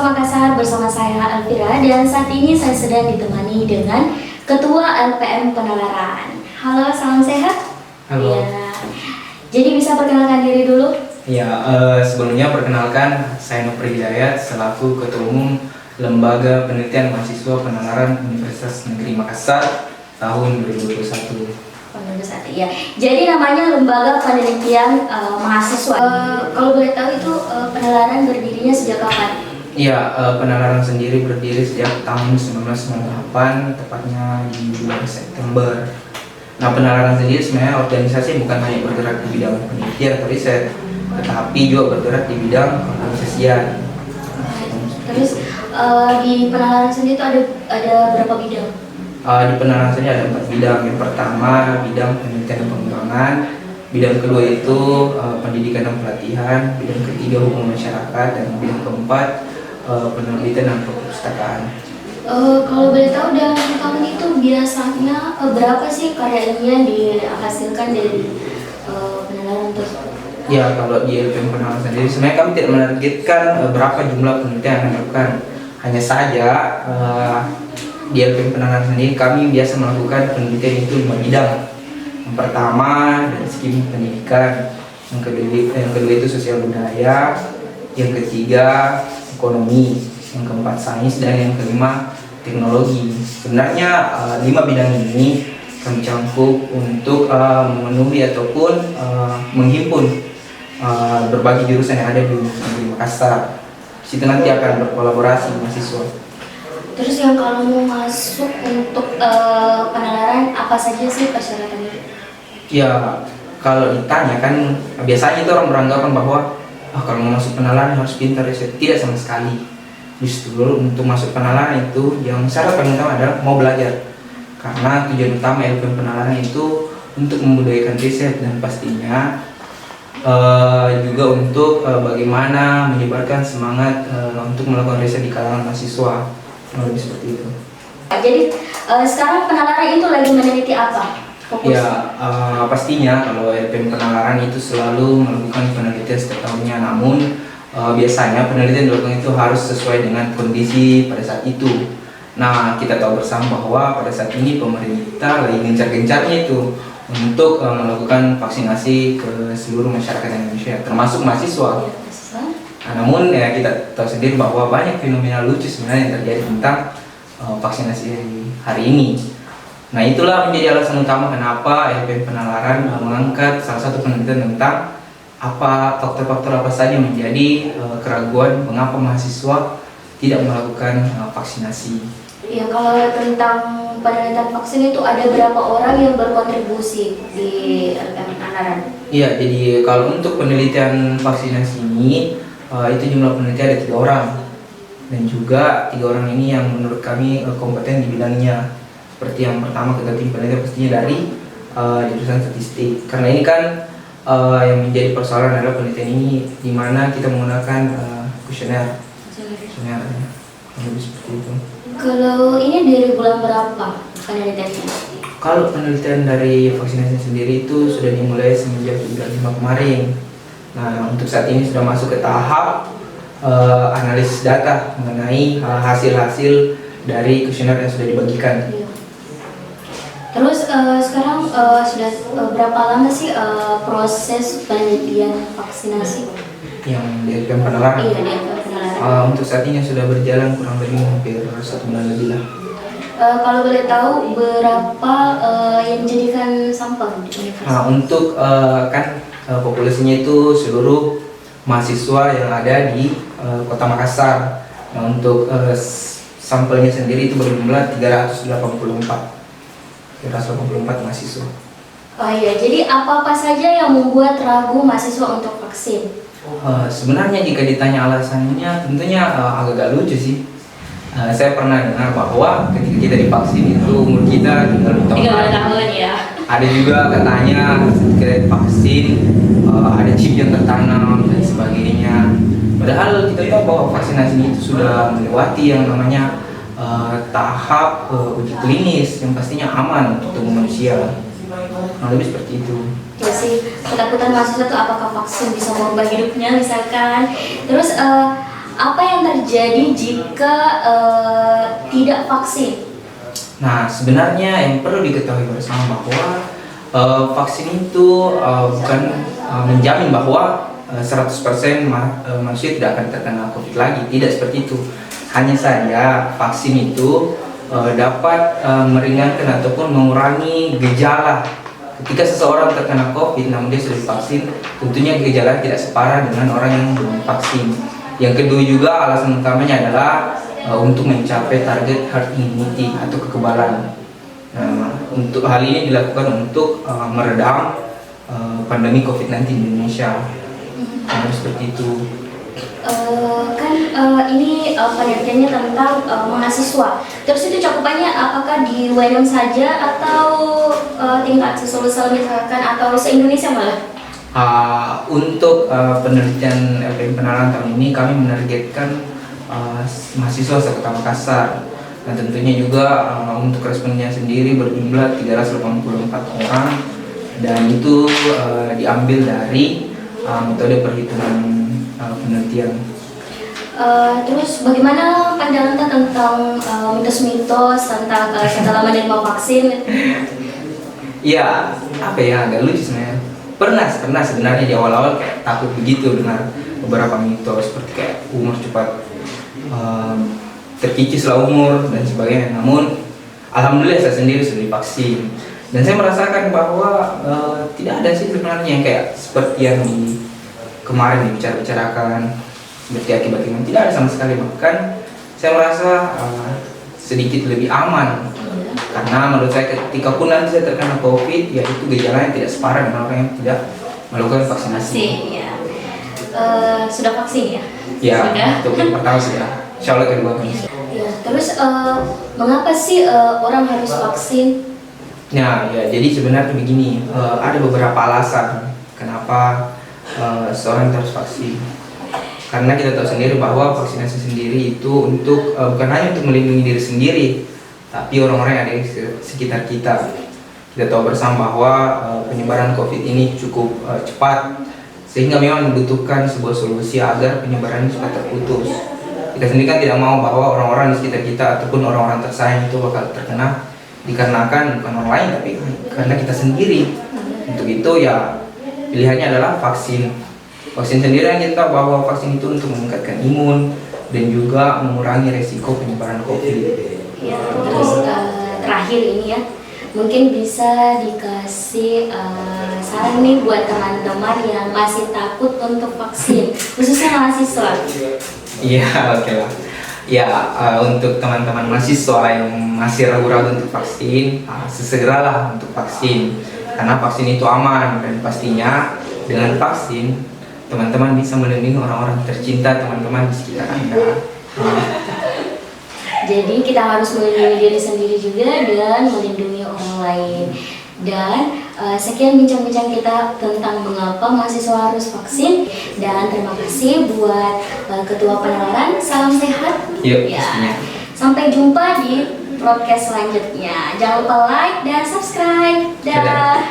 Kota Makassar bersama saya Elvira dan saat ini saya sedang ditemani dengan Ketua LPM Penalaran. Halo, salam sehat. Halo. Ya. Jadi bisa perkenalkan diri dulu? Ya, sebelumnya perkenalkan saya Nopri Hidayat selaku Ketua Umum Lembaga Penelitian Mahasiswa Penalaran Universitas Negeri Makassar tahun 2021. Ya. Jadi namanya Lembaga Penelitian Mahasiswa. Kalau boleh tahu itu penalaran berdirinya sejak kapan? Ya, penalaran sendiri berdiri sejak tahun 1998, tepatnya di bulan September. Nah, penalaran sendiri sebenarnya organisasi bukan hanya bergerak di bidang penelitian atau riset, tetapi juga bergerak di bidang organisasian. Terus di penalaran sendiri itu ada berapa bidang? Di penalaran sendiri ada 4 bidang. Yang pertama bidang penelitian dan pengembangan, bidang kedua itu pendidikan dan pelatihan, bidang ketiga hubungan masyarakat, dan bidang keempat penelitian dan perpustakaan. Kalau boleh tahu dalam tahun itu biasanya berapa sih karya ilmiah yang dihasilkan dari penalaran tersebut? Ya, kalau di LPM Penalaran sendiri sebenarnya kami tidak menargetkan berapa jumlah penelitian yang kami lakukan. Hanya saja di LPM Penalaran sendiri kami biasa melakukan penelitian itu 5 bidang. Yang pertama dari segi pendidikan, yang kedua itu sosial budaya, yang ketiga ekonomi, yang keempat sains, dan yang kelima teknologi. Sebenarnya 5 bidang ini kami cangkup untuk memenuhi ataupun menghimpun berbagai jurusan yang ada di Makassar. Situ nanti akan berkolaborasi mahasiswa. Terus yang kalau mau masuk untuk penalaran apa saja sih persyaratannya? Ya, kalau ditanya kan biasanya itu orang beranggapan bahwa kalau mau masuk penalaran harus pintar riset. Tidak sama sekali. Justru untuk masuk penalaran itu yang syarat paling utama adalah mau belajar. Karena tujuan utama LPM Penalaran itu untuk membudayakan riset dan pastinya juga untuk bagaimana menyebarkan semangat untuk melakukan riset di kalangan mahasiswa. Lebih seperti itu. Jadi sekarang penalaran itu lagi meneliti apa? Fokus? Ya, pastinya kalau LPM Penalaran itu selalu melakukan penelitian setiap tahunnya. Namun biasanya penelitian dilakukan itu harus sesuai dengan kondisi pada saat itu. Nah, kita tahu bersama bahwa pada saat ini pemerintah lagi gencar-gencarnya itu untuk melakukan vaksinasi ke seluruh masyarakat Indonesia, termasuk mahasiswa. Nah, namun ya kita tahu sendiri bahwa banyak fenomena lucu sebenarnya yang terjadi tentang vaksinasi hari ini. Nah, itulah menjadi alasan utama kenapa LPM Penalaran mengangkat salah satu penelitian tentang apa faktor-faktor apa saja yang menjadi keraguan mengapa mahasiswa tidak melakukan vaksinasi. Ya, kalau tentang penelitian vaksin itu ada berapa orang yang berkontribusi di LPM Penalaran? Iya, jadi kalau untuk penelitian vaksinasi ini itu jumlah peneliti ada 3 orang, dan juga 3 orang ini yang menurut kami kompeten di bidangnya. Seperti yang pertama ketua tim penelitian pastinya dari jurusan statistik, karena ini kan yang menjadi persoalan adalah penelitian ini di mana kita menggunakan kuesioner lebih seperti itu. Kalau ini dari bulan berapa penelitiannya? Kalau penelitian dari vaksinasi sendiri itu sudah dimulai semenjak bulan 5 kemarin. Nah, untuk saat ini sudah masuk ke tahap analisis data mengenai hasil-hasil dari kuesioner yang sudah dibagikan. Iya. Terus sekarang sudah berapa lama sih proses penelitian vaksinasi? Yang di LPM Penalaran? Iya, di LPM Penalaran. Untuk saat ini sudah berjalan kurang lebih hampir 1 bulan lebih lah. Kalau boleh tahu berapa yang dijadikan sampel di universitas? Nah, untuk kan populasinya itu seluruh mahasiswa yang ada di Kota Makassar. Nah, untuk sampelnya sendiri itu berjumlah 384 mahasiswa. Oh iya, jadi apa saja yang membuat ragu mahasiswa untuk vaksin? Sebenarnya jika ditanya alasannya tentunya agak lucu sih. Saya pernah dengar bahwa ketika kita divaksin itu umur kita tinggal 2 tahun. Ya. Ada juga katanya ketika divaksin ada chip yang tertanam dan sebagainya. Padahal kita tahu bahwa vaksinasi itu sudah melewati yang namanya tahap uji klinis yang pastinya aman untuk tubuh manusia. Nah, lebih seperti itu. Ya sih, ketakutan mahasiswa itu apakah vaksin bisa merubah hidupnya misalkan. Terus apa yang terjadi jika tidak vaksin? Nah, sebenarnya yang perlu diketahui bersama bahwa vaksin itu bukan menjamin bahwa 100% manusia tidak akan terkena COVID lagi. Tidak seperti itu. Hanya saja vaksin itu dapat meringankan ataupun mengurangi gejala. Ketika seseorang terkena COVID namun dia sudah divaksin, tentunya gejala tidak separah dengan orang yang belum divaksin. Yang kedua juga alasan utamanya adalah untuk mencapai target herd immunity atau kekebalan. Nah, untuk hal ini dilakukan untuk meredam pandemi COVID-19 di Indonesia. Nah, seperti itu. Ini penelitiannya tentang mahasiswa. Terus itu cakupannya apakah di UNM saja atau tingkat seluruh misalkan atau se-Indonesia malah? Untuk penelitian LPM Penalaran tahun ini kami menargetkan mahasiswa sekota Makassar. Nah, tentunya juga untuk responnya sendiri berjumlah 384 orang dan itu diambil dari metode perhitungan penelitian. Terus bagaimana pandangan Anda tentang mitos-mitos tentang setelah menerima vaksin? Ya, apa ya, agak lucu sebenarnya. Pernah sebenarnya di awal-awal kayak takut begitu dengan beberapa mitos seperti kayak umur cepat terkikislah umur dan sebagainya. Namun alhamdulillah saya sendiri sudah divaksin dan saya merasakan bahwa tidak ada sih sebenarnya yang kayak seperti yang kemarin dibicarakan seperti akibat-akibat, tidak ada sama sekali. Bahkan saya merasa sedikit lebih aman karena menurut saya ketika pun nanti saya terkena COVID, ya itu gejalanya tidak separah dengan orang yang tidak melakukan vaksinasi. Ya. Sudah vaksin ya? Ya, sudah. untuk yang pertama sudah. Insya Allah kedua kan. Ya, terus mengapa sih orang harus vaksin? Nah, ya jadi sebenarnya begini, ada beberapa alasan kenapa seorang harus vaksin. Karena kita tahu sendiri bahwa vaksinasi sendiri itu untuk bukan hanya untuk melindungi diri sendiri, tapi orang-orang yang ada di sekitar kita. Kita tahu bersama bahwa penyebaran COVID ini cukup cepat, sehingga memang membutuhkan sebuah solusi agar penyebaran cepat terputus. Kita sendiri kan tidak mau bahwa orang-orang di sekitar kita ataupun orang-orang tersayang itu bakal terkena dikarenakan bukan orang lain tapi karena kita sendiri. Untuk itu ya pilihannya adalah vaksin. Vaksin sendiri yang kita tahu bahwa vaksin itu untuk meningkatkan imun dan juga mengurangi resiko penyebaran COVID. Ya, terus terakhir ini ya, mungkin bisa dikasih saran nih buat teman-teman yang masih takut untuk vaksin, khususnya mahasiswa. Iya, oke lah. Ya, untuk teman-teman mahasiswa yang masih ragu-ragu untuk vaksin, sesegeralah untuk vaksin. Karena vaksin itu aman dan pastinya dengan vaksin teman-teman bisa melindungi orang-orang tercinta teman-teman di sekitar Anda. Jadi kita harus melindungi diri sendiri juga dan melindungi orang lain. Dan sekian bincang-bincang kita tentang mengapa mahasiswa harus vaksin. Dan terima kasih buat Ketua Penalaran. Salam sehat. Yuk, ya. Sampai jumpa di podcast selanjutnya. Jangan lupa like dan subscribe. Dah.